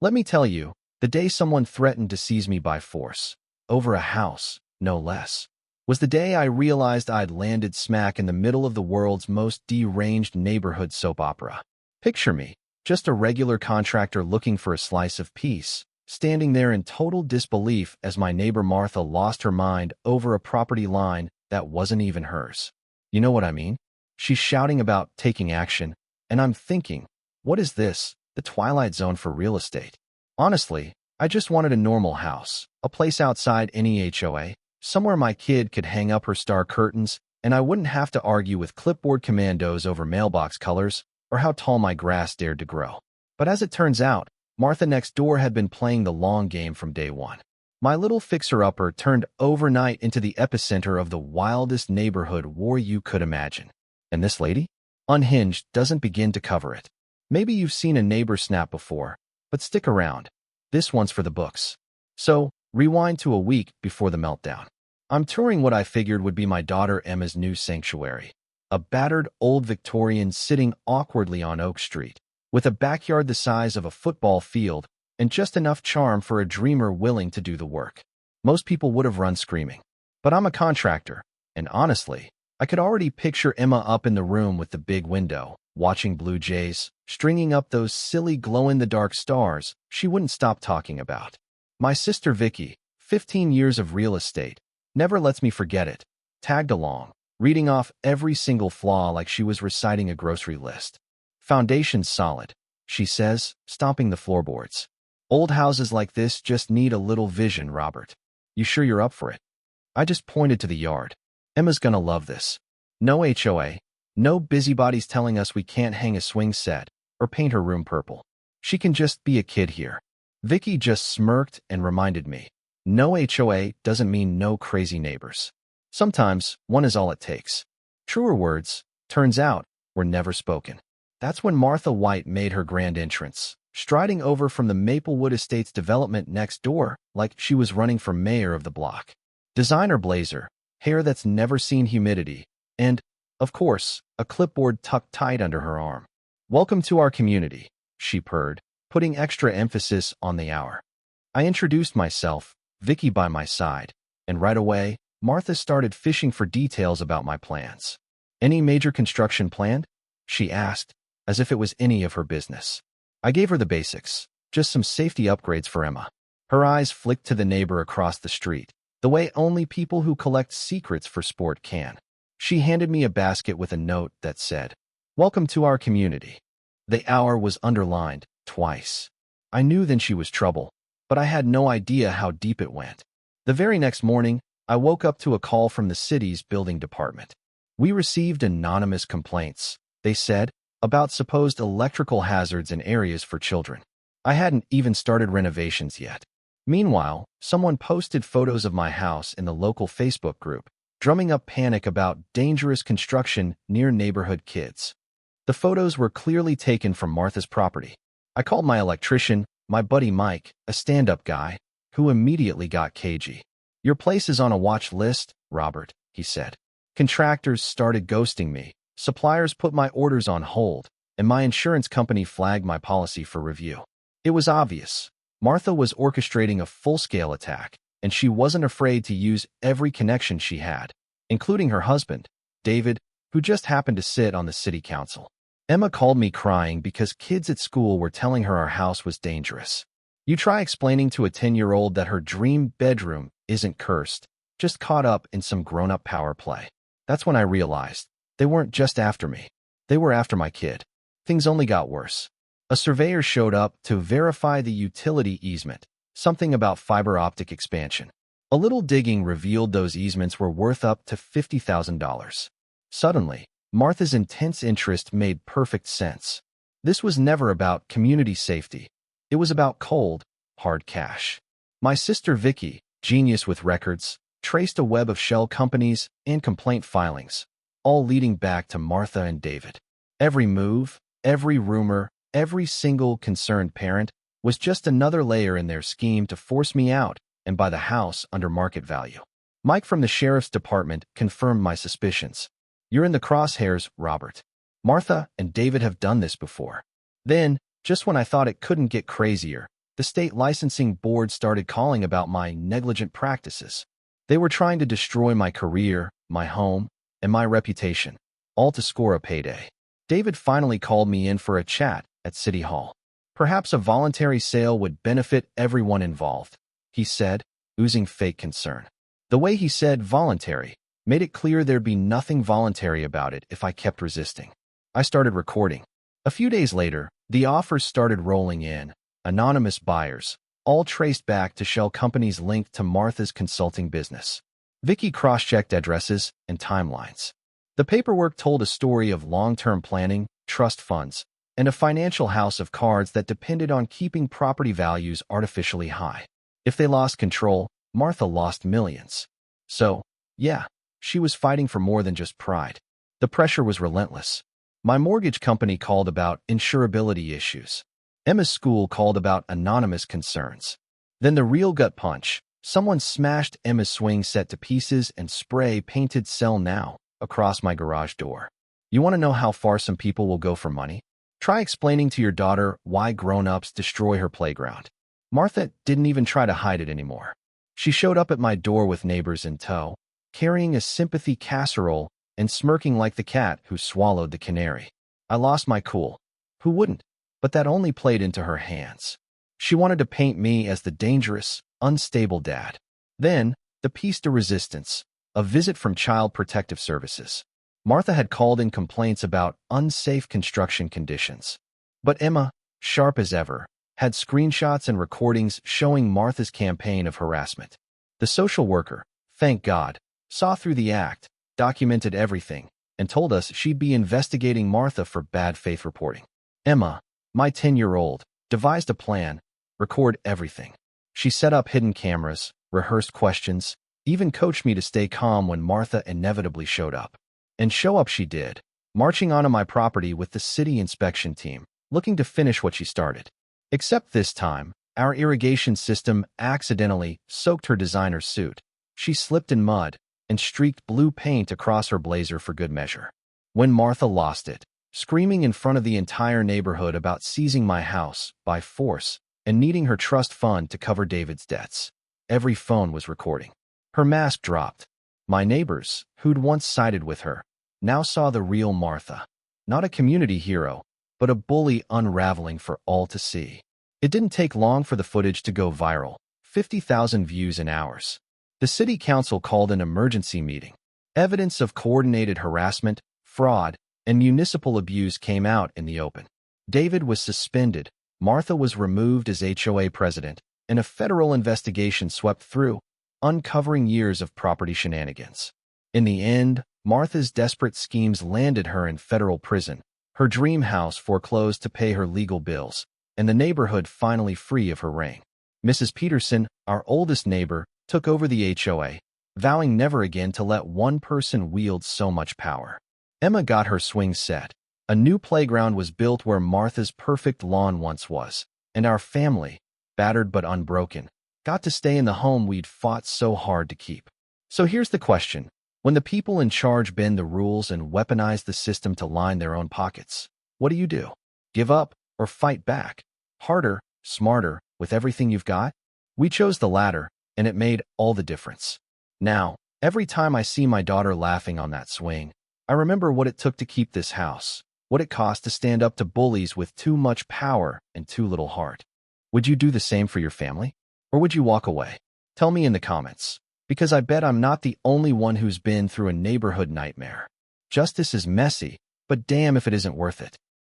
Let me tell you, the day someone threatened to seize me by force, over a house, no less, was the day I realized I'd landed smack in the middle of the world's most deranged neighborhood soap opera. Picture me, just a regular contractor looking for a slice of peace, standing there in total disbelief as my neighbor Martha lost her mind over a property line that wasn't even hers. You know what I mean? She's shouting about taking action, and I'm thinking, what is this, the Twilight Zone for real estate? Honestly, I just wanted a normal house, a place outside any HOA, somewhere my kid could hang up her star curtains, and I wouldn't have to argue with clipboard commandos over mailbox colors or how tall my grass dared to grow. But as it turns out, Martha next door had been playing the long game from day one. My little fixer-upper turned overnight into the epicenter of the wildest neighborhood war you could imagine. And this lady? Unhinged doesn't begin to cover it. Maybe you've seen a neighbor snap before, but stick around. This one's for the books. So, rewind to a week before the meltdown. I'm touring what I figured would be my daughter Emma's new sanctuary, a battered old Victorian sitting awkwardly on Oak Street, with a backyard the size of a football field and just enough charm for a dreamer willing to do the work. Most people would have run screaming. But I'm a contractor, and honestly, I could already picture Emma up in the room with the big window, watching blue jays, stringing up those silly glow-in-the-dark stars she wouldn't stop talking about. My sister Vicky, 15 years of real estate, never lets me forget it, tagged along, reading off every single flaw like she was reciting a grocery list. Foundation's solid, she says, stomping the floorboards. Old houses like this just need a little vision, Robert. You sure you're up for it? I just pointed to the yard. Emma's gonna love this. No HOA, no busybodies telling us we can't hang a swing set or paint her room purple. She can just be a kid here. Vicky just smirked and reminded me, no HOA doesn't mean no crazy neighbors. Sometimes one is all it takes. Truer words, turns out, were never spoken. That's when Martha White made her grand entrance, striding over from the Maplewood Estates development next door like she was running for mayor of the block. Designer blazer, hair that's never seen humidity, and, of course, a clipboard tucked tight under her arm. "Welcome to our community," she purred, putting extra emphasis on the hour. I introduced myself, Vicky by my side, and right away, Martha started fishing for details about my plans. "Any major construction planned?" she asked, as if it was any of her business. I gave her the basics, just some safety upgrades for Emma. Her eyes flicked to the neighbor across the street, the way only people who collect secrets for sport can. She handed me a basket with a note that said, "Welcome to our community." The hour was underlined twice. I knew then she was trouble, but I had no idea how deep it went. The very next morning, I woke up to a call from the city's building department. "We received anonymous complaints," they said, about supposed electrical hazards in areas for children. I hadn't even started renovations yet. Meanwhile, someone posted photos of my house in the local Facebook group, drumming up panic about dangerous construction near neighborhood kids. The photos were clearly taken from Martha's property. I called my electrician, my buddy Mike, a stand-up guy, who immediately got cagey. "Your place is on a watch list, Robert," he said. "Contractors started ghosting me. Suppliers put my orders on hold, and my insurance company flagged my policy for review." It was obvious. Martha was orchestrating a full-scale attack, and she wasn't afraid to use every connection she had, including her husband, David, who just happened to sit on the city council. Emma called me crying because kids at school were telling her our house was dangerous. You try explaining to a 10-year-old that her dream bedroom isn't cursed, just caught up in some grown-up power play. That's when I realized they weren't just after me. They were after my kid. Things only got worse. A surveyor showed up to verify the utility easement, something about fiber optic expansion. A little digging revealed those easements were worth up to $50,000. Suddenly, Martha's intense interest made perfect sense. This was never about community safety. It was about cold, hard cash. My sister Vicky, genius with records, traced a web of shell companies and complaint filings, all leading back to Martha and David. Every move, every rumor, every single concerned parent was just another layer in their scheme to force me out and buy the house under market value. Mike from the sheriff's department confirmed my suspicions. "You're in the crosshairs, Robert. Martha and David have done this before." Then, just when I thought it couldn't get crazier, the state licensing board started calling about my negligent practices. They were trying to destroy my career, my home, and my reputation, all to score a payday. David finally called me in for a chat at City Hall. Perhaps a voluntary sale would benefit everyone involved, he said, oozing fake concern. The way he said voluntary made it clear there'd be nothing voluntary about it if I kept resisting. I started recording. A few days later, the offers started rolling in, anonymous buyers, all traced back to shell companies linked to Martha's consulting business. Vicky cross-checked addresses and timelines. The paperwork told a story of long-term planning, trust funds, and a financial house of cards that depended on keeping property values artificially high. If they lost control, Martha lost millions. So, yeah, she was fighting for more than just pride. The pressure was relentless. My mortgage company called about insurability issues. Emma's school called about anonymous concerns. Then the real gut punch. Someone smashed Emma's swing set to pieces and spray-painted "Sell Now" across my garage door. You want to know how far some people will go for money? Try explaining to your daughter why grown-ups destroy her playground. Martha didn't even try to hide it anymore. She showed up at my door with neighbors in tow, carrying a sympathy casserole and smirking like the cat who swallowed the canary. I lost my cool. Who wouldn't? But that only played into her hands. She wanted to paint me as the dangerous, unstable dad. Then, the piece de resistance, a visit from Child Protective Services. Martha had called in complaints about unsafe construction conditions. But Emma, sharp as ever, had screenshots and recordings showing Martha's campaign of harassment. The social worker, thank God, saw through the act, documented everything, and told us she'd be investigating Martha for bad faith reporting. Emma, my 10-year-old, devised a plan, record everything. She set up hidden cameras, rehearsed questions, even coached me to stay calm when Martha inevitably showed up. And show up she did, marching onto my property with the city inspection team, looking to finish what she started. Except this time, our irrigation system accidentally soaked her designer suit. She slipped in mud and streaked blue paint across her blazer for good measure. When Martha lost it, screaming in front of the entire neighborhood about seizing my house by force and needing her trust fund to cover David's debts. Every phone was recording. Her mask dropped. My neighbors, who'd once sided with her, now saw the real Martha. Not a community hero, but a bully unraveling for all to see. It didn't take long for the footage to go viral, 50,000 views in hours. The city council called an emergency meeting. Evidence of coordinated harassment, fraud, and municipal abuse came out in the open. David was suspended, Martha was removed as HOA president, and a federal investigation swept through, uncovering years of property shenanigans. In the end, Martha's desperate schemes landed her in federal prison, her dream house foreclosed to pay her legal bills, and the neighborhood finally free of her reign. Mrs. Peterson, our oldest neighbor, took over the HOA, vowing never again to let one person wield so much power. Emma got her swing set. A new playground was built where Martha's perfect lawn once was, and our family, battered but unbroken, got to stay in the home we'd fought so hard to keep. So here's the question. When the people in charge bend the rules and weaponize the system to line their own pockets, what do? Give up or fight back? Harder, smarter, with everything you've got? We chose the latter, and it made all the difference. Now, every time I see my daughter laughing on that swing, I remember what it took to keep this house, what it cost to stand up to bullies with too much power and too little heart. Would you do the same for your family? Or would you walk away? Tell me in the comments, because I bet I'm not the only one who's been through a neighborhood nightmare. Justice is messy, but damn if it isn't worth it.